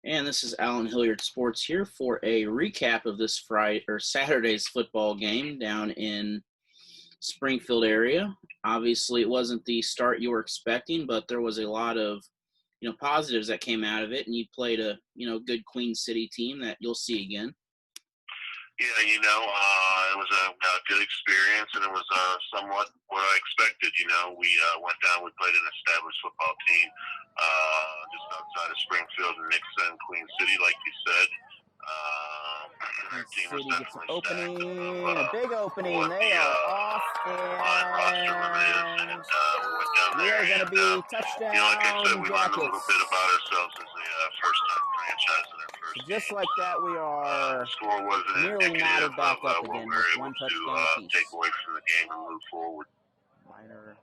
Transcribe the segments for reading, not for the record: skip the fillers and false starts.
And this is Alan Hilliard Sports here for a recap of this Friday or Saturday's football game down in Springfield area. Obviously, it wasn't the start you were expecting, but there was a lot of positives that came out of it, and you played a good Queen City team that you'll see again. Yeah, it was a good experience, and it was somewhat what I expected. We went down, we played an established football team just outside of Springfield and Nixon, Queen City, like you said. Queen Our team was City gets an definitely opening, stacked a big opening. what They the are off, roster limit is, and and we went down we there, are going to and be like I said, touchdown we learned a little bit Jackets. about ourselves as a first-time franchise in our first So just game. like that, we are The score wasn't nearly indicative knotted back of up what again we with were able one to touchdown apiece. take away from the game and move forward. Minor.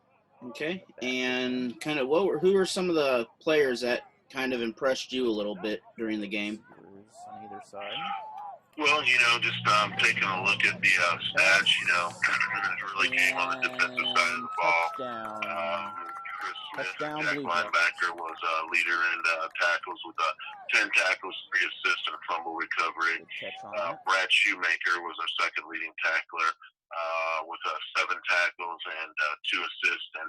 Okay, and kind of who were some of the players that kind of impressed you a little bit during the game? On either side. Well, just taking a look at the stats, it really came on the defensive side of the ball. Touchdown. Chris Smith, Touchdown, Jack Blue linebacker, was leader in tackles with 10 tackles, 3 assists, and a fumble recovery. Good catch on that. Brad Shoemaker was our second leading tackler with 7 tackles and 2 assists. And,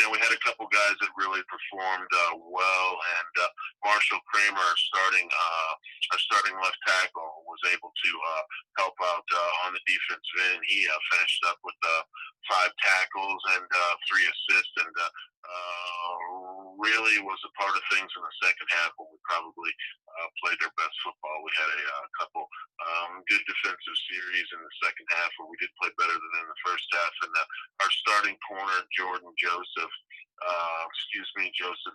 we had a couple guys that really performed well. And Marshall Kramer, our starting left tackle, was able to help out on the defensive end. He finished up with 5 tackles and 3 assists, and really was a part of things in the second half when we probably played our best football. We had a couple good defensive series in the second half where we did play better than in the first half. And our starting corner, Joseph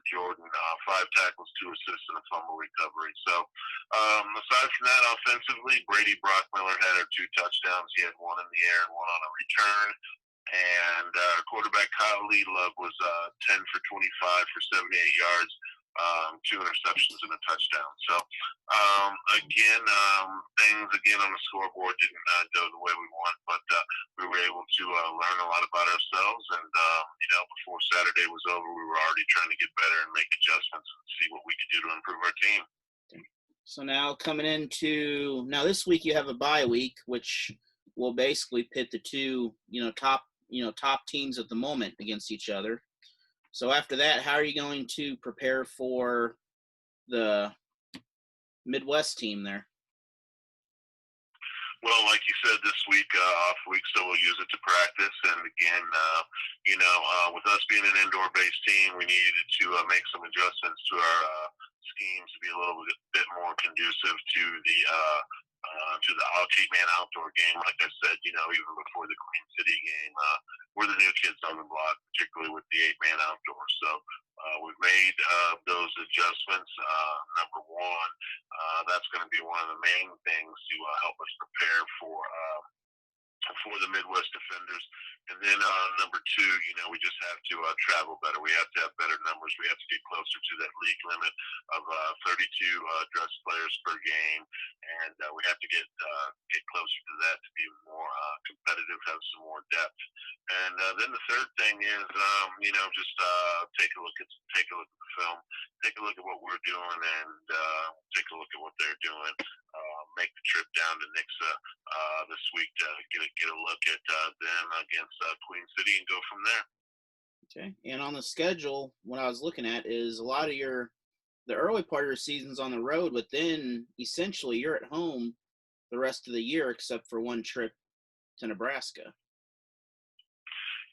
Jordan, 5 tackles, 2 assists, and a fumble recovery. So aside from that, offensively, Brady Brockmiller had our 2 touchdowns. He had 1 in the air and 1 on a return. And quarterback Kyle Love was 10 for 25 for 78 yards, 2 interceptions and a touchdown. So things on the scoreboard didn't go the way we want, but we were able to learn a lot about ourselves. And before Saturday was over, we were already trying to get better and make adjustments and see what we could do to improve our team. So now coming into this week, you have a bye week, which will basically pit the two top teams at the moment against each other. So after that, how are you going to prepare for the Midwest team there? Well, like you said, this week, off week, so we'll use it to practice. And again, with us being an indoor-based team, we needed to make some adjustments to our schemes to be a little bit more conducive to the 8-man outdoor game. Like I said, even before the Queen City game, we're the new kids on the block, particularly with the 8-man outdoor. So we've made those adjustments. Number one, that's going to be one of the main things to help us prepare for the Midwest defenders. And then number 2, we just have to travel better. We have to have better numbers. We have to get closer to that league limit of 32 dress players per game, and we have to get closer to that to be more competitive, have some more depth. And then the third thing is, just take a look at the film, take a look at what we're doing, and take a look at what they're doing. Make the trip down to Nixa this week to get a look at them against Queen City and go from there. Okay. And on the schedule, what I was looking at is a lot of the early part of your season's on the road, but then essentially you're at home the rest of the year except for one trip to Nebraska.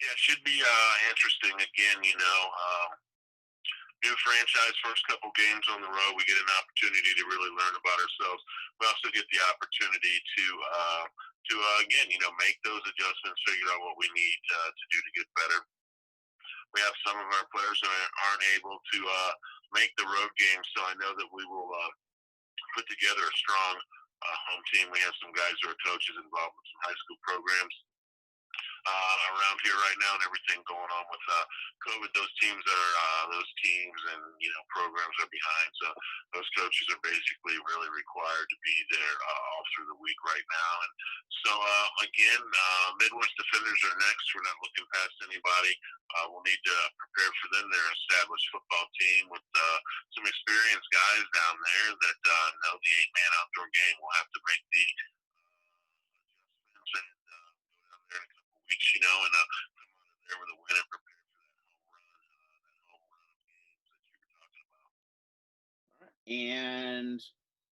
Yeah, it should be interesting. Again, new franchise, first couple games on the road, we get an opportunity to really learn about ourselves. We also get the opportunity to again, make those adjustments, figure out what we need to do to get better. We have some of our players who aren't able to make the road games, so I know that we will put together a strong home team. We have some guys who are coaches involved with some high school programs around here right now, and everything going on with COVID. Those teams and programs are behind. So Most coaches are basically really required to be there all through the week right now. And so, again, Midwest Defenders are next. We're not looking past anybody. We'll need to prepare for them. They're an established football team with some experienced guys down there that know the 8-man outdoor game. We'll have to make the adjustments and go down there in a couple of weeks, and come out of there with a win and prepare for that home run of games that you were talking about. And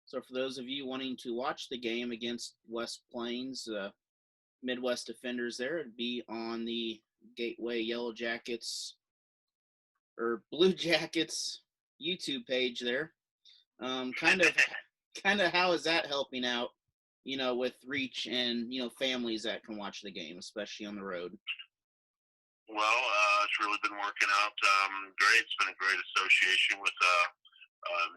so for those of you wanting to watch the game against West Plains, Midwest Defenders there, it'd be on the Gateway Yellow Jackets or Blue Jackets YouTube page there. Kind of how is that helping out, with reach and, families that can watch the game, especially on the road? Well, it's really been working out great. It's been a great association with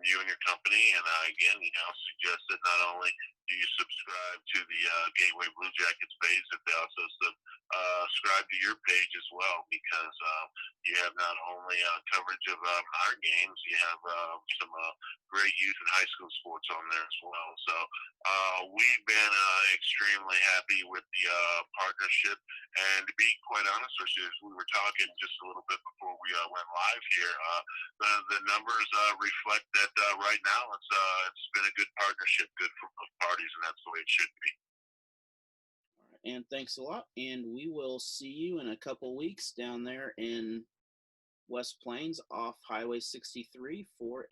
you and your company. And again, suggest that not only do you subscribe to the Gateway Blue Jackets page, that they also subscribe to your page as well, because you have not only coverage of our games, you have some great youth and high school sports on there as well. So we've been extremely happy with the partnership. And to be quite honest with you, as we were talking just a little bit before we went live here, the numbers reflect that right now it's been a good partnership, good for both parties, and that's the way it should be. All right, and thanks a lot. And we will see you in a couple weeks down there in West Plains off Highway 63 for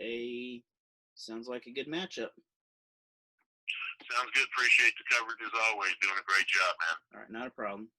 sounds like a good matchup. Sounds good. Appreciate the coverage as always. Doing a great job, man. All right, not a problem.